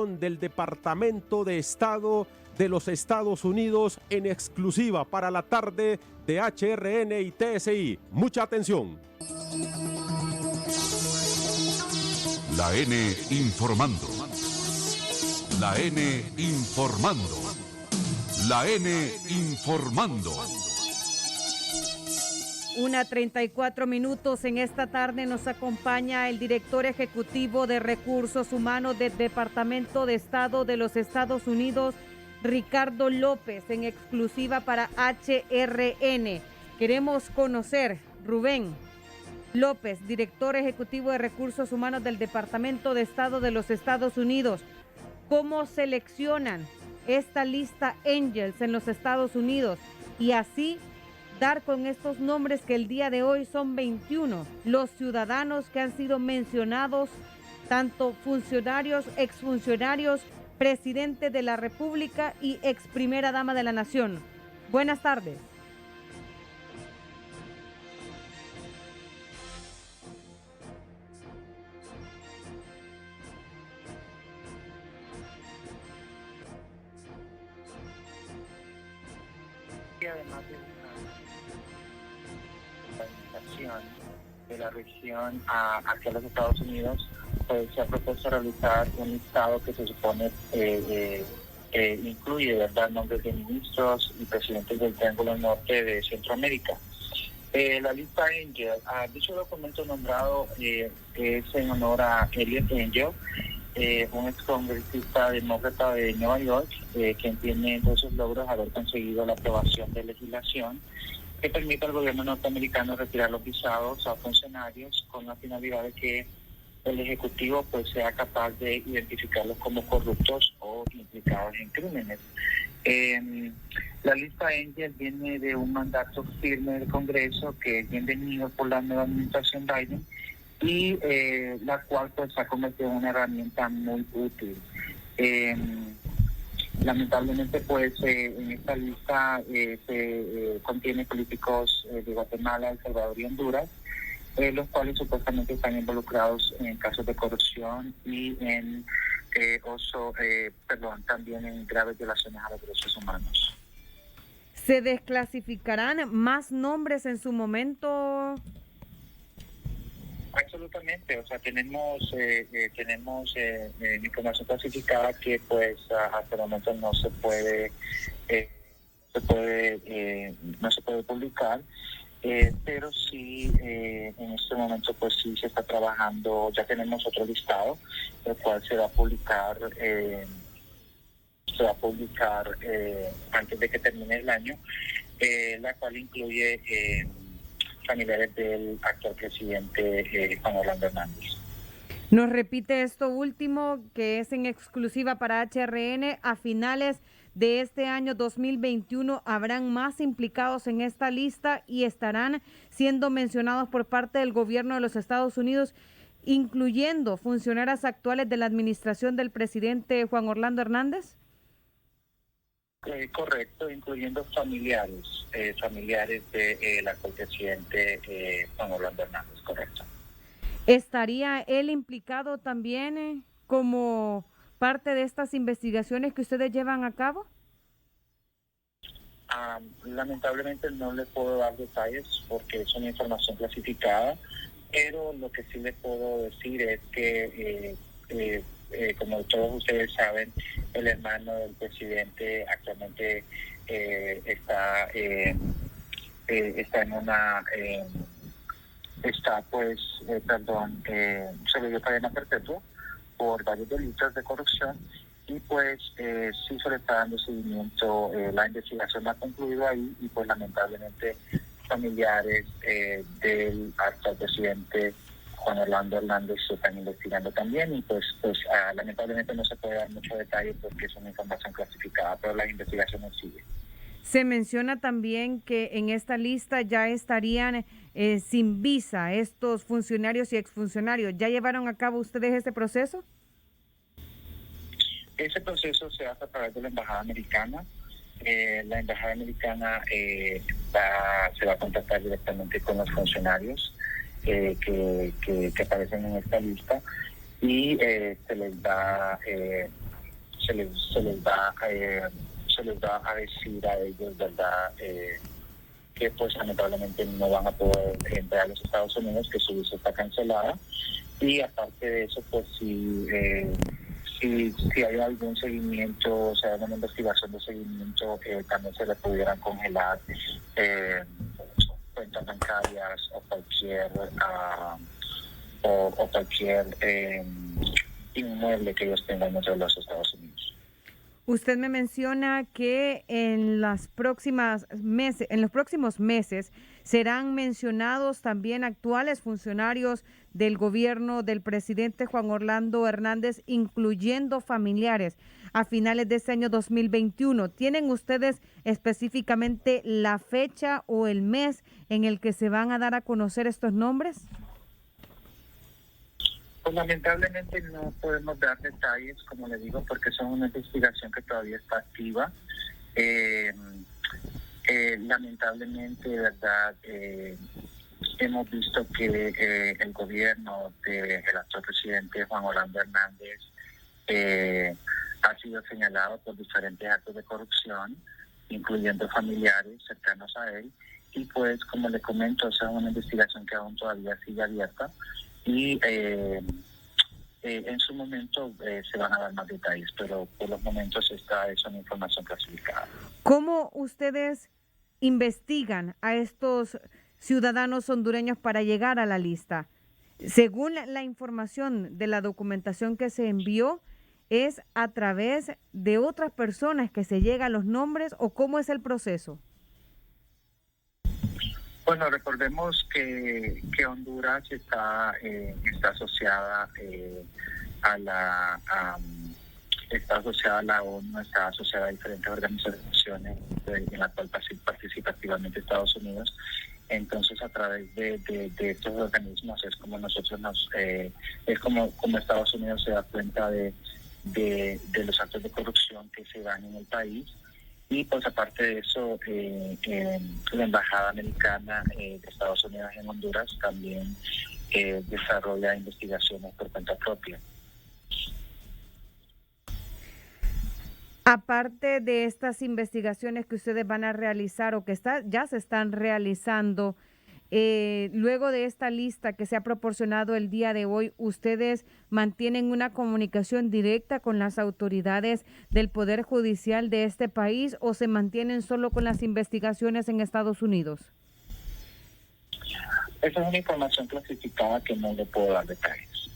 del Departamento de Estado de los Estados Unidos en exclusiva para la tarde de HRN y TSI. Mucha atención. La N informando. La N informando. La N informando. 1:34 en esta tarde nos acompaña el director ejecutivo de Recursos Humanos del Departamento de Estado de los Estados Unidos, Ricardo López, en exclusiva para HRN. Queremos conocer, Rubén López, director ejecutivo de Recursos Humanos del Departamento de Estado de los Estados Unidos, ¿cómo seleccionan esta lista Angels en los Estados Unidos y así dar con estos nombres que el día de hoy son 21, los ciudadanos que han sido mencionados, tanto funcionarios, exfuncionarios, presidente de la República y ex primera dama de la Nación? Buenas tardes. Además de la organización de la región hacia los Estados Unidos, pues se ha propuesto realizar un listado que se supone incluye, ¿verdad?, nombres de ministros y presidentes del Triángulo Norte de Centroamérica. La lista Angel, dicho documento nombrado es en honor a Elliot Angel, un excongresista demócrata de Nueva York, quien tiene entre sus logros haber conseguido la aprobación de legislación que permite al gobierno norteamericano retirar los visados a funcionarios con la finalidad de que el Ejecutivo pues sea capaz de identificarlos como corruptos o implicados en crímenes. La lista Angel viene de un mandato firme del Congreso que es bienvenido por la nueva administración Biden y la cual pues se ha convertido en una herramienta muy útil. Lamentablemente pues en esta lista se contiene políticos de Guatemala, El Salvador y Honduras, los cuales supuestamente están involucrados en casos de corrupción y en también en graves violaciones a los derechos humanos. ¿Se desclasificarán más nombres en su momento? Absolutamente, o sea, tenemos información clasificada que pues hasta el momento no se puede publicar, pero sí en este momento pues sí se está trabajando, ya tenemos otro listado, el cual se va a publicar antes de que termine el año, la cual incluye familiares del actual presidente Juan Orlando Hernández. Nos repite esto último, que es en exclusiva para HRN. A finales de este año 2021 habrán más implicados en esta lista y estarán siendo mencionados por parte del gobierno de los Estados Unidos, incluyendo funcionarios actuales de la administración del presidente Juan Orlando Hernández. Correcto, incluyendo familiares del actual presidente Juan Orlando Hernández, correcto. ¿Estaría él implicado también como parte de estas investigaciones que ustedes llevan a cabo? Lamentablemente no le puedo dar detalles porque es una información clasificada, pero lo que sí le puedo decir es que como todos ustedes saben, el hermano del presidente actualmente está en una se le dio cadena perpetua por varios delitos de corrupción y pues sí se le está dando seguimiento, la investigación ha concluido ahí y pues lamentablemente familiares del actual presidente Juan Orlando Hernández se están investigando también y pues lamentablemente no se puede dar mucho detalle porque es una información clasificada, pero las investigaciones siguen. Se menciona también que en esta lista ya estarían sin visa estos funcionarios y exfuncionarios. ¿Ya llevaron a cabo ustedes este proceso? Ese proceso se hace a través de la Embajada Americana. La Embajada Americana se va a contactar directamente con los funcionarios que aparecen en esta lista y se les da se les va a decir a ellos, ¿verdad?, que pues lamentablemente no van a poder entrar a los Estados Unidos, que su visa está cancelada. Y aparte de eso, pues si hay algún seguimiento, o sea, una investigación de seguimiento, también se le pudieran congelar cuentas bancarias o cualquier inmueble que ellos tengan dentro de los Estados Unidos. Usted me menciona que en los próximos meses serán mencionados también actuales funcionarios del gobierno del presidente Juan Orlando Hernández, incluyendo familiares, a finales de este año 2021. ¿Tienen ustedes específicamente la fecha o el mes en el que se van a dar a conocer estos nombres? Pues lamentablemente no podemos dar detalles, como le digo, porque son una investigación que todavía está activa. Lamentablemente, de verdad, hemos visto que el gobierno del actual presidente Juan Orlando Hernández ha sido señalado por diferentes actos de corrupción, incluyendo familiares cercanos a él. Y pues, como le comento, esa es una investigación que aún todavía sigue abierta. Y en su momento se van a dar más detalles, pero por los momentos esta es una información clasificada. ¿Cómo ustedes investigan a estos ciudadanos hondureños para llegar a la lista? Según la información de la documentación que se envió, ¿es a través de otras personas que se llega a los nombres o cómo es el proceso? Bueno, recordemos que Honduras está asociada a la ONU, está asociada a diferentes organizaciones en la cual participa activamente Estados Unidos. Entonces, a través de estos organismos es como nosotros es como Estados Unidos se da cuenta de los actos de corrupción que se dan en el país. Y pues aparte de eso, la Embajada Americana de Estados Unidos en Honduras también desarrolla investigaciones por cuenta propia. Aparte de estas investigaciones que ustedes van a realizar o que ya se están realizando, luego de esta lista que se ha proporcionado el día de hoy, ¿ustedes mantienen una comunicación directa con las autoridades del Poder Judicial de este país o se mantienen solo con las investigaciones en Estados Unidos? Esa es una información clasificada que no le puedo dar detalles.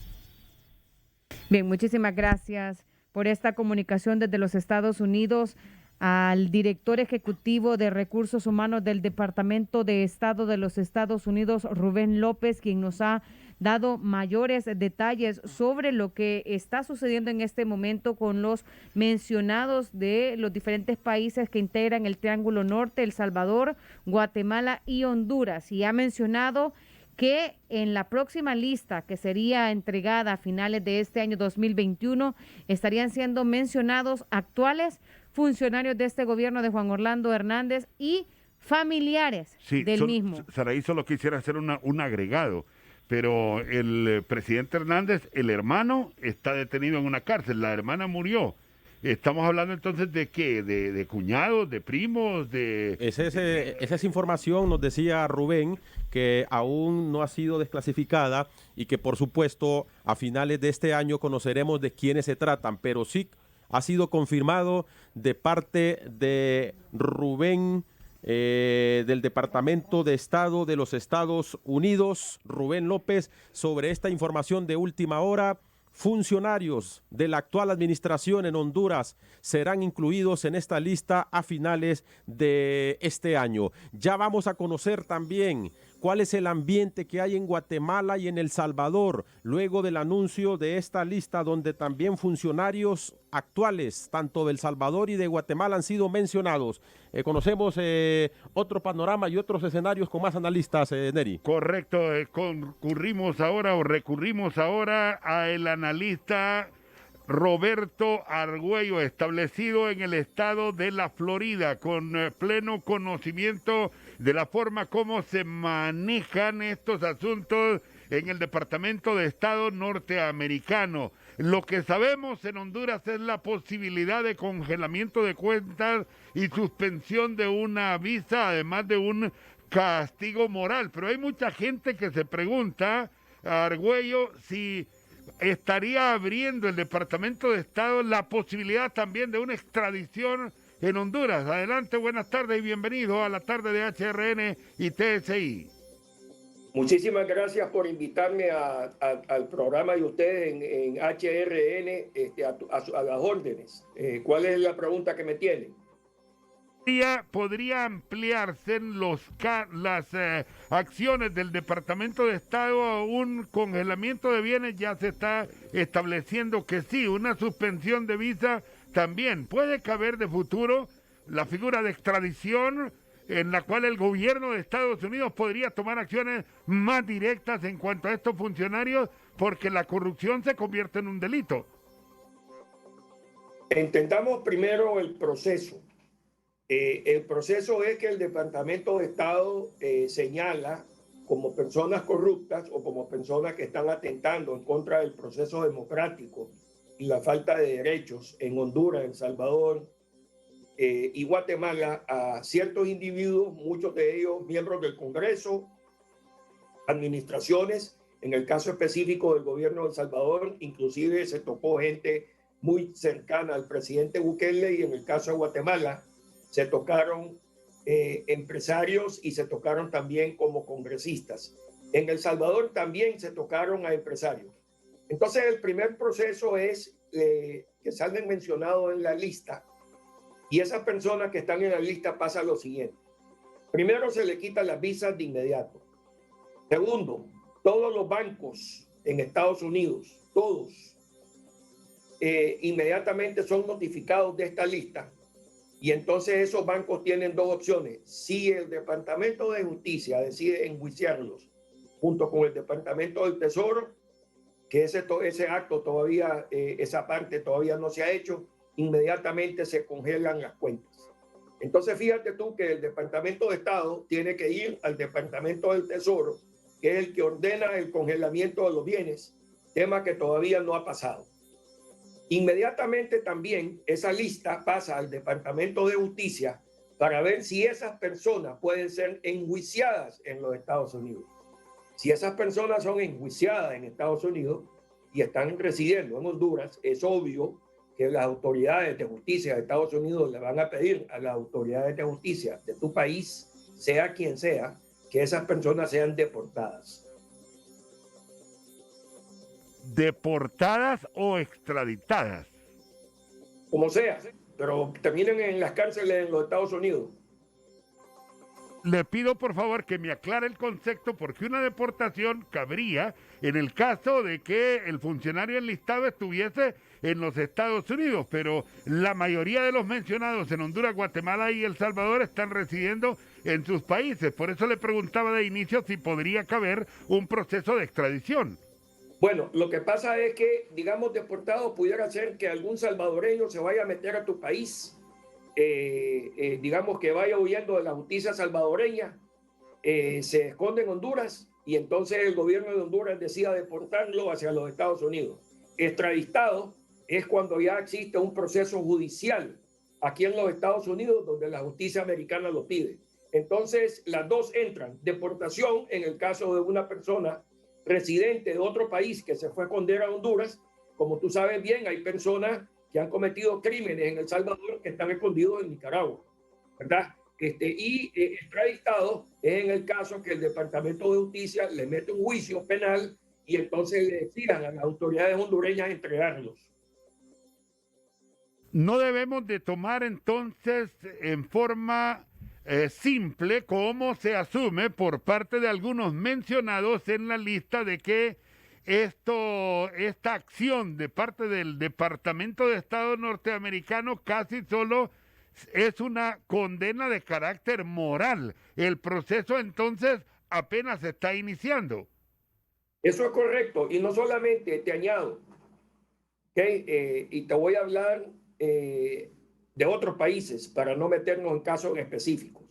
Bien, muchísimas gracias por esta comunicación desde los Estados Unidos al director ejecutivo de Recursos Humanos del Departamento de Estado de los Estados Unidos, Rubén López, quien nos ha dado mayores detalles sobre lo que está sucediendo en este momento con los mencionados de los diferentes países que integran el Triángulo Norte, El Salvador, Guatemala y Honduras. Y ha mencionado que en la próxima lista que sería entregada a finales de este año 2021 estarían siendo mencionados actuales funcionarios de este gobierno de Juan Orlando Hernández y familiares del mismo. Saraí, solo quisiera hacer un agregado, pero el presidente Hernández, el hermano, está detenido en una cárcel, la hermana murió. Estamos hablando entonces de qué, de cuñados, de primos, de... Esa es información, nos decía Rubén, que aún no ha sido desclasificada y que por supuesto a finales de este año conoceremos de quiénes se tratan, pero sí ha sido confirmado de parte de Rubén del Departamento de Estado de los Estados Unidos, Rubén López, sobre esta información de última hora. Funcionarios de la actual administración en Honduras serán incluidos en esta lista a finales de este año. Ya vamos a conocer también cuál es el ambiente que hay en Guatemala y en El Salvador, luego del anuncio de esta lista donde también funcionarios actuales, tanto de El Salvador y de Guatemala, han sido mencionados. Conocemos otro panorama y otros escenarios con más analistas, Neri. Correcto, recurrimos ahora al analista Roberto Argüello, establecido en el estado de la Florida, con pleno conocimiento de la forma como se manejan estos asuntos en el Departamento de Estado norteamericano. lo que sabemos en Honduras es la posibilidad de congelamiento de cuentas y suspensión de una visa, además de un castigo moral. Pero hay mucha gente que se pregunta, Argüello, si estaría abriendo el Departamento de Estado la posibilidad también de una extradición en Honduras. Adelante, buenas tardes y bienvenido a la tarde de HRN y TSI. Muchísimas gracias por invitarme al programa de ustedes en HRN, a las órdenes. ¿Cuál es la pregunta que me tienen? ¿Podría ampliarse las acciones del Departamento de Estado a un congelamiento de bienes? Ya se está estableciendo que sí, una suspensión de visa también. ¿Puede caber de futuro la figura de extradición en la cual el gobierno de Estados Unidos podría tomar acciones más directas en cuanto a estos funcionarios, porque la corrupción se convierte en un delito? Entendamos primero el proceso. El proceso es que el Departamento de Estado señala como personas corruptas o como personas que están atentando en contra del proceso democrático y la falta de derechos en Honduras, El Salvador, y Guatemala a ciertos individuos, muchos de ellos miembros del Congreso, administraciones, en el caso específico del gobierno de El Salvador, inclusive se tocó gente muy cercana al presidente Bukele, y en el caso de Guatemala se tocaron empresarios y se tocaron también como congresistas. En El Salvador también se tocaron a empresarios. Entonces el primer proceso es que salgan mencionados en la lista. Y esas personas que están en la lista pasa lo siguiente. Primero, se le quitan las visas de inmediato. Segundo, todos los bancos en Estados Unidos, todos, inmediatamente son notificados de esta lista. Y entonces esos bancos tienen dos opciones. Si el Departamento de Justicia decide enjuiciarlos junto con el Departamento del Tesoro, que ese acto todavía, esa parte todavía no se ha hecho, inmediatamente se congelan las cuentas. Entonces fíjate tú que el Departamento de Estado tiene que ir al Departamento del Tesoro, que es el que ordena el congelamiento de los bienes, tema que todavía no ha pasado. Inmediatamente también esa lista pasa al Departamento de Justicia para ver si esas personas pueden ser enjuiciadas en los Estados Unidos. Si esas personas son enjuiciadas en Estados Unidos y están residiendo en Honduras, es obvio que las autoridades de justicia de Estados Unidos le van a pedir a las autoridades de justicia de tu país, sea quien sea, que esas personas sean deportadas. ¿Deportadas o extraditadas? Como sea, pero terminen en las cárceles en los Estados Unidos. Le pido por favor que me aclare el concepto, porque una deportación cabría en el caso de que el funcionario enlistado estuviese en los Estados Unidos, pero la mayoría de los mencionados en Honduras, Guatemala y El Salvador están residiendo en sus países. Por eso le preguntaba de inicio si podría caber un proceso de extradición. Bueno, lo que pasa es que, digamos, deportado pudiera ser que algún salvadoreño se vaya a meter a tu país, digamos que vaya huyendo de la justicia salvadoreña, se esconde en Honduras y entonces el gobierno de Honduras decida deportarlo hacia los Estados Unidos. Extraditado es cuando ya existe un proceso judicial aquí en los Estados Unidos donde la justicia americana lo pide. Entonces las dos entran. Deportación en el caso de una persona residente de otro país que se fue a esconder a Honduras. Como tú sabes bien, hay personas que han cometido crímenes en El Salvador que están escondidos en Nicaragua, ¿verdad? Extraditado es en el caso que el Departamento de Justicia le mete un juicio penal y entonces le decidan a las autoridades hondureñas entregarlos. No debemos de tomar entonces en forma simple como se asume por parte de algunos mencionados en la lista de que esta acción de parte del Departamento de Estado norteamericano casi solo es una condena de carácter moral. El proceso entonces apenas se está iniciando. Eso es correcto, y no solamente, te añado, y te voy a hablar de otros países para no meternos en casos específicos.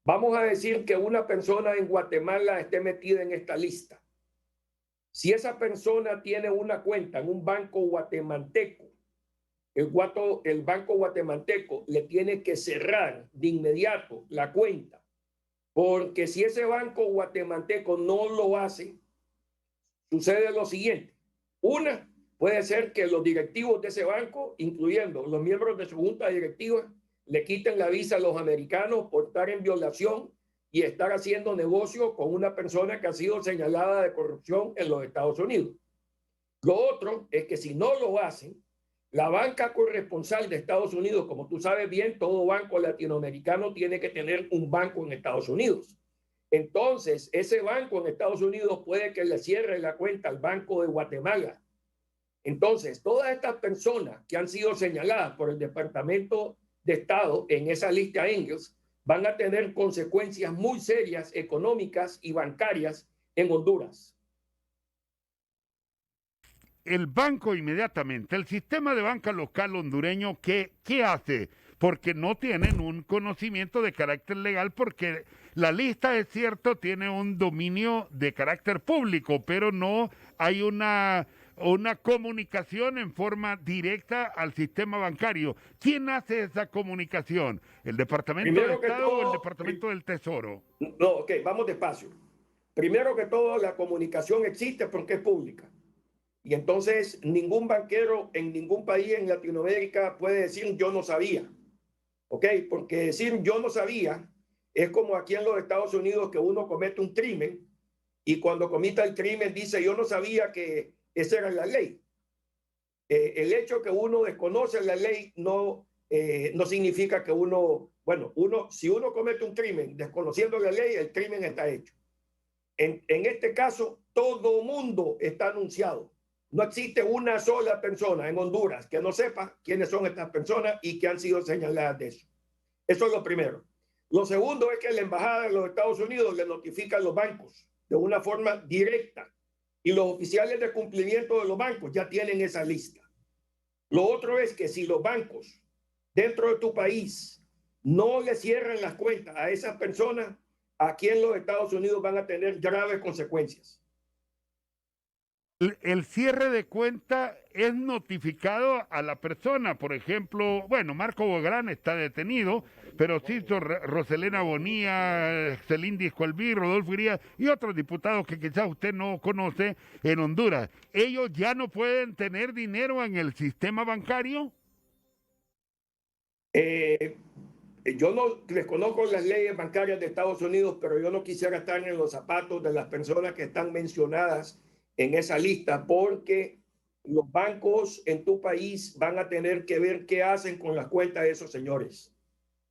Vamos a decir que una persona en Guatemala esté metida en esta lista Si esa persona tiene una cuenta en un banco guatemalteco, el banco guatemalteco le tiene que cerrar de inmediato la cuenta, porque si ese banco guatemalteco no lo hace, sucede lo siguiente. Una, puede ser que los directivos de ese banco, incluyendo los miembros de su junta directiva, le quiten la visa a los americanos por estar en violación y estar haciendo negocio con una persona que ha sido señalada de corrupción en los Estados Unidos. Lo otro es que si no lo hacen, la banca corresponsal de Estados Unidos, como tú sabes bien, todo banco latinoamericano tiene que tener un banco en Estados Unidos. Entonces, ese banco en Estados Unidos puede que le cierre la cuenta al Banco de Guatemala. Entonces, todas estas personas que han sido señaladas por el Departamento de Estado en esa lista Engels van a tener consecuencias muy serias económicas y bancarias en Honduras. El banco inmediatamente, el sistema de banca local hondureño, ¿qué hace? Porque no tienen un conocimiento de carácter legal, porque la lista, es cierto, tiene un dominio de carácter público, pero no hay una comunicación en forma directa al sistema bancario. ¿Quién hace esa comunicación? ¿El Departamento de Estado o el Departamento del Tesoro? No, ok, vamos despacio. Primero que todo, la comunicación existe porque es pública. Y entonces ningún banquero en ningún país en Latinoamérica puede decir yo no sabía. ¿Ok? Porque decir yo no sabía es como aquí en los Estados Unidos, que uno comete un crimen y cuando cometa el crimen dice yo no sabía que esa era la ley. El hecho que uno desconoce la ley no significa que si uno comete un crimen desconociendo la ley, el crimen está hecho. En este caso, todo mundo está anunciado. No existe una sola persona en Honduras que no sepa quiénes son estas personas y que han sido señaladas de eso. Eso es lo primero. Lo segundo es que la embajada de los Estados Unidos le notifica a los bancos de una forma directa y los oficiales de cumplimiento de los bancos ya tienen esa lista. Lo otro es que si los bancos dentro de tu país no le cierran las cuentas a esas personas, aquí en los Estados Unidos van a tener graves consecuencias. El cierre de cuenta es notificado a la persona. Por ejemplo, bueno, Marco Bográn está detenido, pero sí Roselena Bonilla, Celín Escolví, Rodolfo Iría y otros diputados que quizás usted no conoce en Honduras. ¿Ellos ya no pueden tener dinero en el sistema bancario? Yo no desconozco las leyes bancarias de Estados Unidos, pero yo no quisiera estar en los zapatos de las personas que están mencionadas en esa lista, porque los bancos en tu país van a tener que ver qué hacen con las cuentas de esos señores,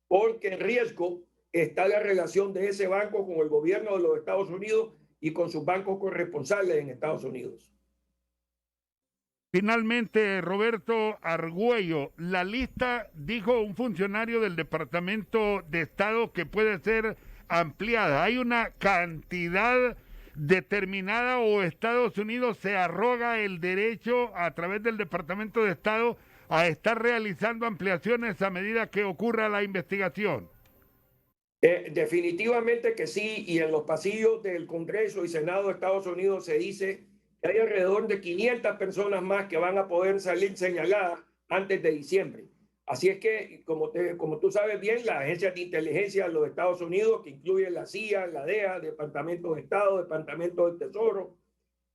porque en riesgo está la relación de ese banco con el gobierno de los Estados Unidos y con sus bancos corresponsales en Estados Unidos. Finalmente, Roberto Argüello, la lista, dijo un funcionario del Departamento de Estado, que puede ser ampliada. Hay una cantidad determinada o Estados Unidos se arroga el derecho a través del Departamento de Estado a estar realizando ampliaciones a medida que ocurra la investigación? Definitivamente que sí, y en los pasillos del Congreso y Senado de Estados Unidos se dice que hay alrededor de 500 personas más que van a poder salir señaladas antes de diciembre. Así es que, como tú sabes bien, las agencias de inteligencia de los Estados Unidos, que incluyen la CIA, la DEA, Departamento de Estado, Departamento del Tesoro,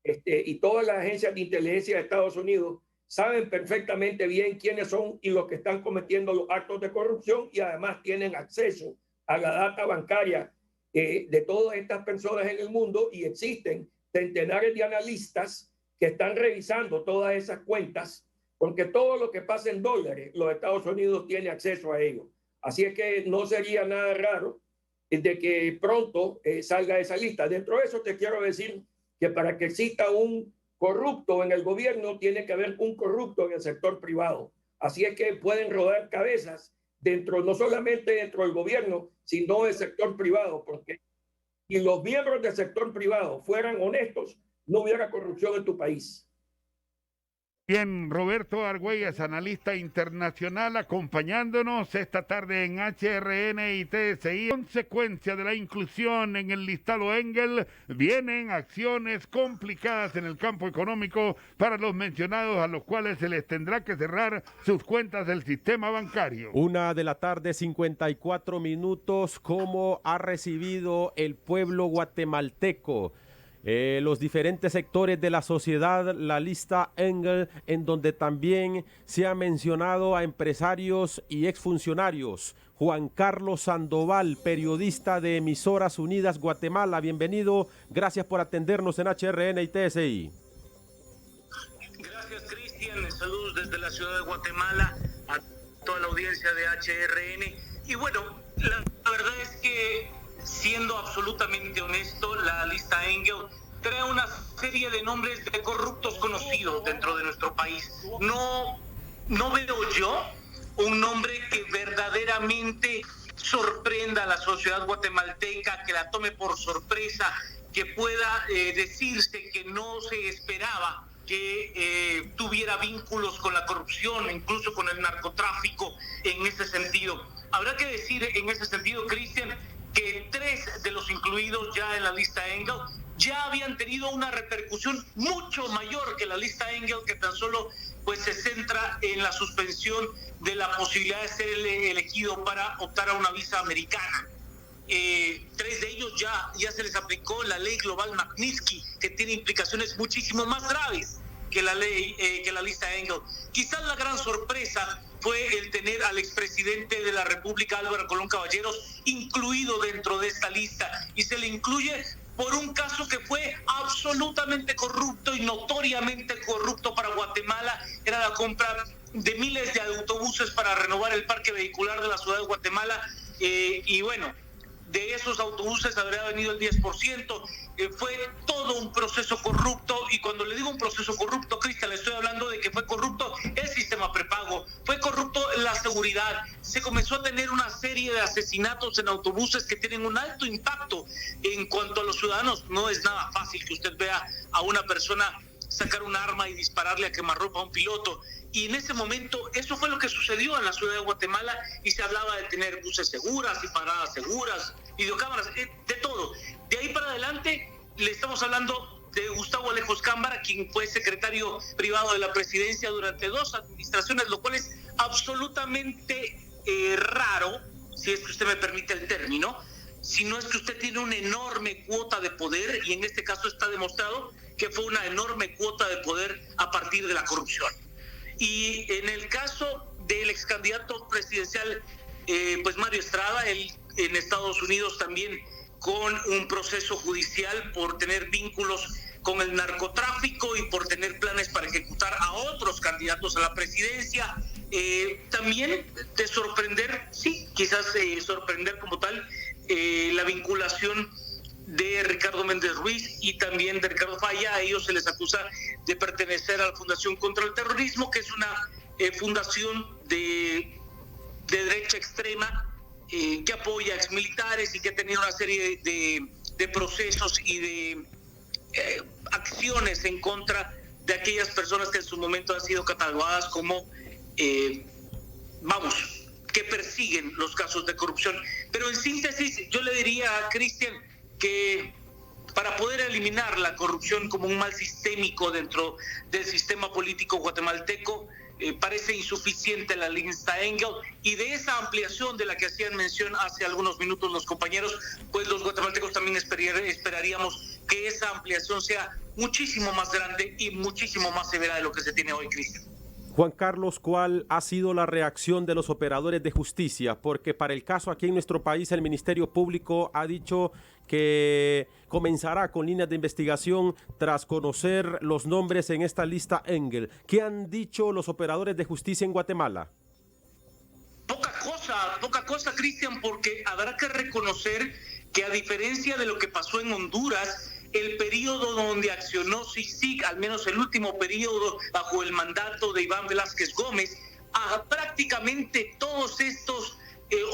y todas las agencias de inteligencia de Estados Unidos, saben perfectamente bien quiénes son y los que están cometiendo los actos de corrupción, y además tienen acceso a la data bancaria de todas estas personas en el mundo, y existen centenares de analistas que están revisando todas esas cuentas, porque todo lo que pasa en dólares, los Estados Unidos tiene acceso a ello. Así es que no sería nada raro de que pronto salga esa lista. Dentro de eso te quiero decir que para que exista un corrupto en el gobierno, tiene que haber un corrupto en el sector privado. Así es que pueden rodar cabezas no solamente dentro del gobierno, sino del sector privado, porque si los miembros del sector privado fueran honestos, no hubiera corrupción en tu país. Bien, Roberto Argüelles, analista internacional, acompañándonos esta tarde en HRN y TSI. Consecuencia de la inclusión en el listado Engel, vienen acciones complicadas en el campo económico para los mencionados, a los cuales se les tendrá que cerrar sus cuentas del sistema bancario. 1:00 54 minutos. ¿Cómo ha recibido el pueblo guatemalteco los diferentes sectores de la sociedad la lista Engel, en donde también se ha mencionado a empresarios y exfuncionarios? Juan Carlos Sandoval, periodista de Emisoras Unidas Guatemala, bienvenido, gracias por atendernos en HRN y TSI. Gracias, Cristian, saludos desde la ciudad de Guatemala a toda la audiencia de HRN. Y bueno, la verdad es que, siendo absolutamente honesto, la lista Engel trae una serie de nombres de corruptos conocidos dentro de nuestro país. No veo yo un nombre que verdaderamente sorprenda a la sociedad guatemalteca, que la tome por sorpresa, que pueda decirse que no se esperaba que tuviera vínculos con la corrupción, incluso con el narcotráfico en ese sentido. Habrá que decir en ese sentido, Cristian, que 3 de los incluidos ya en la lista Engel ya habían tenido una repercusión mucho mayor que la lista Engel, que tan solo pues se centra en la suspensión de la posibilidad de ser elegido para optar a una visa americana. 3 de ellos ya se les aplicó la ley global Magnitsky, que tiene implicaciones muchísimo más graves que la ley, que la lista Engel. Quizás la gran sorpresa fue el tener al expresidente de la República, Álvaro Colón Caballeros, incluido dentro de esta lista, y se le incluye por un caso que fue absolutamente corrupto y notoriamente corrupto para Guatemala. Era la compra de miles de autobuses para renovar el parque vehicular de la ciudad de Guatemala, y bueno, de esos autobuses habría venido el 10%. Fue todo un proceso corrupto, y cuando le digo un proceso corrupto, Cristian, le estoy hablando de que fue corrupto el sistema prepago, fue corrupto la seguridad. Se comenzó a tener una serie de asesinatos en autobuses que tienen un alto impacto en cuanto a los ciudadanos. No es nada fácil que usted vea a una persona sacar un arma y dispararle a quemarropa a un piloto. Y en ese momento eso fue lo que sucedió en la ciudad de Guatemala, y se hablaba de tener buses seguras y paradas seguras, videocámaras, de todo. De ahí para adelante le estamos hablando de Gustavo Alejos Cámara, quien fue secretario privado de la presidencia durante 2 administraciones, lo cual es absolutamente raro, si es que usted me permite el término, si no es que usted tiene una enorme cuota de poder, y en este caso está demostrado que fue una enorme cuota de poder a partir de la corrupción. Y en el caso del ex candidato presidencial, pues Mario Estrada, él en Estados Unidos también con un proceso judicial por tener vínculos con el narcotráfico y por tener planes para ejecutar a otros candidatos a la presidencia. También de sorprender, sí, quizás sorprender como tal, la vinculación de Ricardo Méndez Ruiz y también de Ricardo Falla. A ellos se les acusa de pertenecer a la Fundación contra el Terrorismo, que es una fundación de derecha extrema que apoya a exmilitares y que ha tenido una serie de procesos y de acciones en contra de aquellas personas que en su momento han sido catalogadas como que persiguen los casos de corrupción. Pero en síntesis, yo le diría a Cristian que para poder eliminar la corrupción como un mal sistémico dentro del sistema político guatemalteco, parece insuficiente la lista Engel, y de esa ampliación de la que hacían mención hace algunos minutos los compañeros, pues los guatemaltecos también esperaríamos que esa ampliación sea muchísimo más grande y muchísimo más severa de lo que se tiene hoy, Cristian. Juan Carlos, ¿cuál ha sido la reacción de los operadores de justicia? Porque para el caso aquí en nuestro país, el Ministerio Público ha dicho que comenzará con líneas de investigación tras conocer los nombres en esta lista Engel. ¿Qué han dicho los operadores de justicia en Guatemala? Poca cosa, Cristian, porque habrá que reconocer que, a diferencia de lo que pasó en Honduras, el periodo donde accionó CICIG, al menos el último periodo bajo el mandato de Iván Velázquez Gómez, a prácticamente todos estos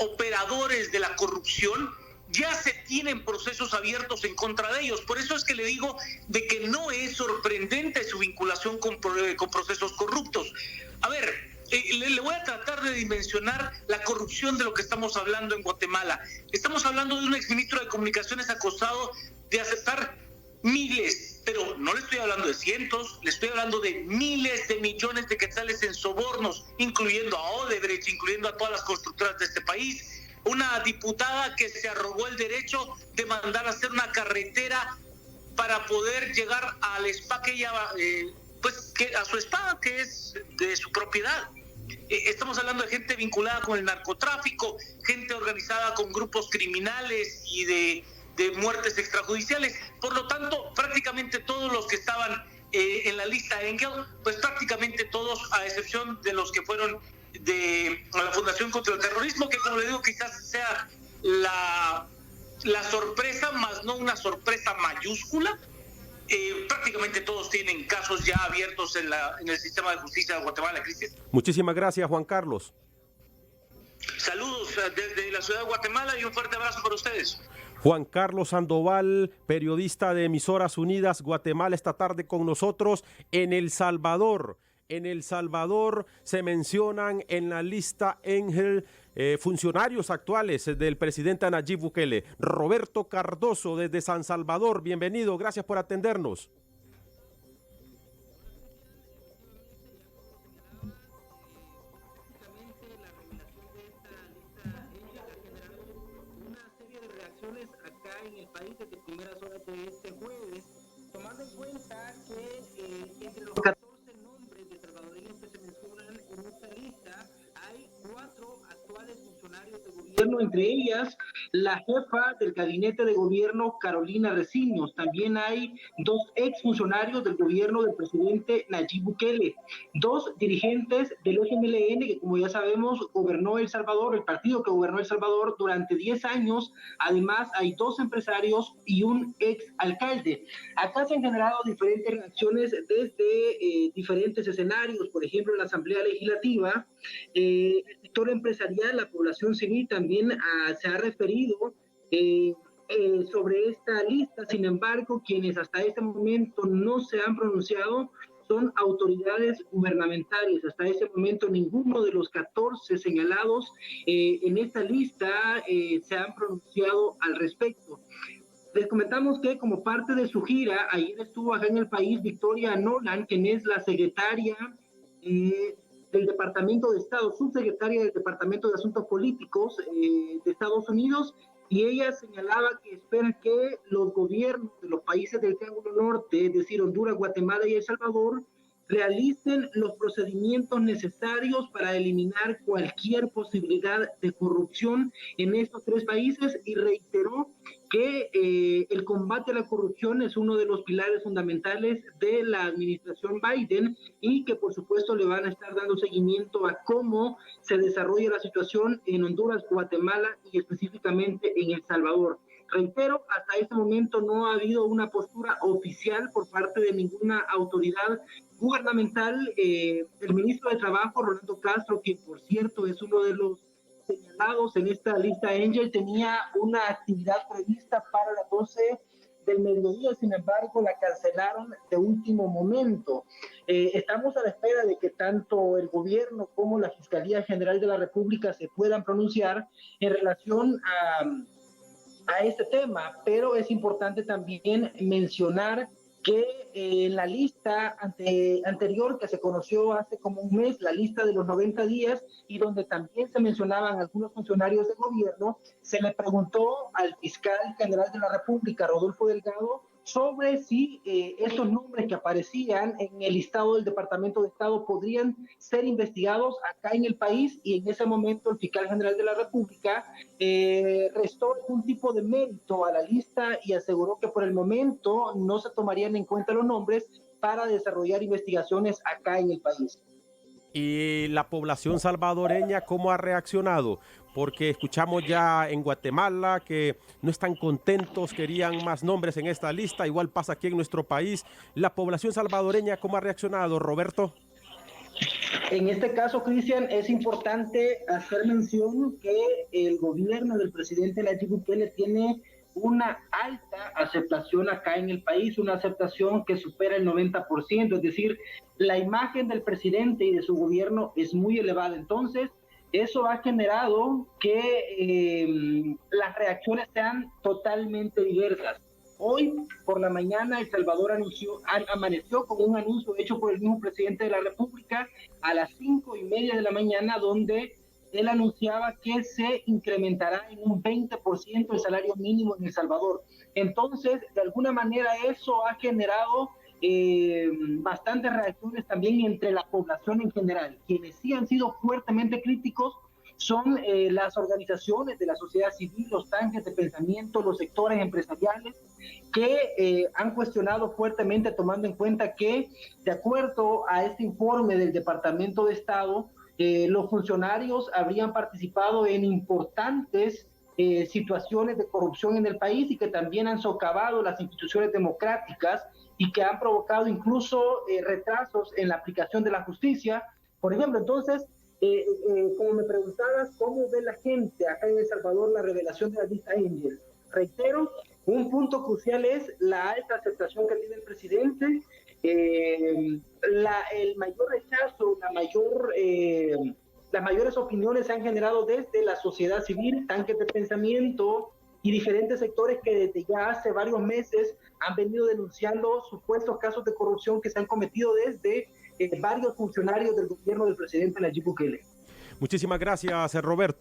operadores de la corrupción ya se tienen procesos abiertos en contra de ellos. Por eso es que le digo de que no es sorprendente su vinculación con procesos corruptos. A ver, le voy a tratar de dimensionar la corrupción de lo que estamos hablando en Guatemala. Estamos hablando de un exministro de Comunicaciones acusado de aceptar miles, pero no le estoy hablando de cientos, le estoy hablando de miles de millones de quetzales en sobornos, incluyendo a Odebrecht, incluyendo a todas las constructoras de este país. Una diputada que se arrogó el derecho de mandar a hacer una carretera para poder llegar al spa que ella, a su spa, que es de su propiedad. Estamos hablando de gente vinculada con el narcotráfico, gente organizada con grupos criminales y de muertes extrajudiciales. Por lo tanto, prácticamente todos los que estaban en la lista Engel, pues prácticamente todos, a excepción de los que fueron de la Fundación contra el Terrorismo, que como le digo, quizás sea la sorpresa, más no una sorpresa mayúscula. Prácticamente todos tienen casos ya abiertos en el sistema de justicia de Guatemala, Cristian. Muchísimas gracias, Juan Carlos. Saludos desde la ciudad de Guatemala y un fuerte abrazo para ustedes. Juan Carlos Sandoval, periodista de Emisoras Unidas Guatemala, esta tarde con nosotros en El Salvador. En El Salvador se mencionan en la lista Engel funcionarios actuales del presidente Nayib Bukele. Roberto Cardoso desde San Salvador, bienvenido, gracias por atendernos. Acá en el país desde primeras horas de este jueves, tomando en cuenta que entre los 14 nombres de salvadoreños que se mencionan en esta lista, hay 4 actuales funcionarios de gobierno, entre ellas la jefa del gabinete de gobierno, Carolina Recinos. También hay 2 exfuncionarios del gobierno del presidente Nayib Bukele, 2 dirigentes del FMLN, que como ya sabemos gobernó El Salvador, el partido que gobernó El Salvador durante 10 años. Además hay 2 empresarios y un exalcalde. Acá se han generado diferentes reacciones desde diferentes escenarios. Por ejemplo, en la Asamblea Legislativa, el sector empresarial, la población civil también se ha referido sobre esta lista. Sin embargo, quienes hasta este momento no se han pronunciado son autoridades gubernamentales. Hasta este momento ninguno de los 14 señalados en esta lista se han pronunciado al respecto. Les comentamos que como parte de su gira, ayer estuvo acá en el país Victoria Nolan, quien es la secretaria del Departamento de Estado, subsecretaria del Departamento de Asuntos Políticos de Estados Unidos, y ella señalaba que espera que los gobiernos de los países del Triángulo Norte, es decir, Honduras, Guatemala y El Salvador, realicen los procedimientos necesarios para eliminar cualquier posibilidad de corrupción en estos 3 países, y reiteró que el combate a la corrupción es uno de los pilares fundamentales de la administración Biden, y que por supuesto le van a estar dando seguimiento a cómo se desarrolla la situación en Honduras, Guatemala y específicamente en El Salvador. Reitero, hasta este momento no ha habido una postura oficial por parte de ninguna autoridad gubernamental. El ministro de Trabajo, Rolando Castro, que por cierto es uno de los señalados en esta lista Engel, tenía una actividad prevista para las 12 del mediodía, sin embargo la cancelaron de último momento. Estamos a la espera de que tanto el gobierno como la Fiscalía General de la República se puedan pronunciar en relación a este tema, pero es importante también mencionar que en la lista anterior que se conoció hace como un mes, la lista de los 90 días, y donde también se mencionaban algunos funcionarios de gobierno, se le preguntó al fiscal general de la República, Rodolfo Delgado, sobre si esos nombres que aparecían en el listado del Departamento de Estado podrían ser investigados acá en el país, y en ese momento el fiscal general de la República restó algún tipo de mérito a la lista y aseguró que por el momento no se tomarían en cuenta los nombres para desarrollar investigaciones acá en el país. ¿Y la población salvadoreña cómo ha reaccionado? Porque escuchamos ya en Guatemala que no están contentos, querían más nombres en esta lista, igual pasa aquí en nuestro país. ¿La población salvadoreña cómo ha reaccionado, Roberto? En este caso, Cristian, es importante hacer mención que el gobierno del presidente Nayib Bukele tiene una alta aceptación acá en el país, una aceptación que supera el 90%, es decir, la imagen del presidente y de su gobierno es muy elevada. Entonces, eso ha generado que las reacciones sean totalmente diversas. Hoy por la mañana El Salvador amaneció con un anuncio hecho por el mismo presidente de la República a las 5:30 de la mañana, donde él anunciaba que se incrementará en un 20% el salario mínimo en El Salvador. Entonces, de alguna manera eso ha generado bastantes reacciones también entre la población en general. Quienes sí han sido fuertemente críticos son las organizaciones de la sociedad civil, los tanques de pensamiento, los sectores empresariales, que han cuestionado fuertemente, tomando en cuenta que, de acuerdo a este informe del Departamento de Estado, los funcionarios habrían participado en importantes situaciones de corrupción en el país y que también han socavado las instituciones democráticas y que han provocado incluso retrasos en la aplicación de la justicia. Por ejemplo, entonces, como me preguntabas, ¿cómo ve la gente acá en El Salvador la revelación de la lista Angel? Reitero, un punto crucial es la alta aceptación que tiene el presidente, el mayor rechazo, las mayores opiniones se han generado desde la sociedad civil, tanques de pensamiento y diferentes sectores que desde ya hace varios meses han venido denunciando supuestos casos de corrupción que se han cometido desde varios funcionarios del gobierno del presidente Nayib Bukele. Muchísimas gracias, Roberto.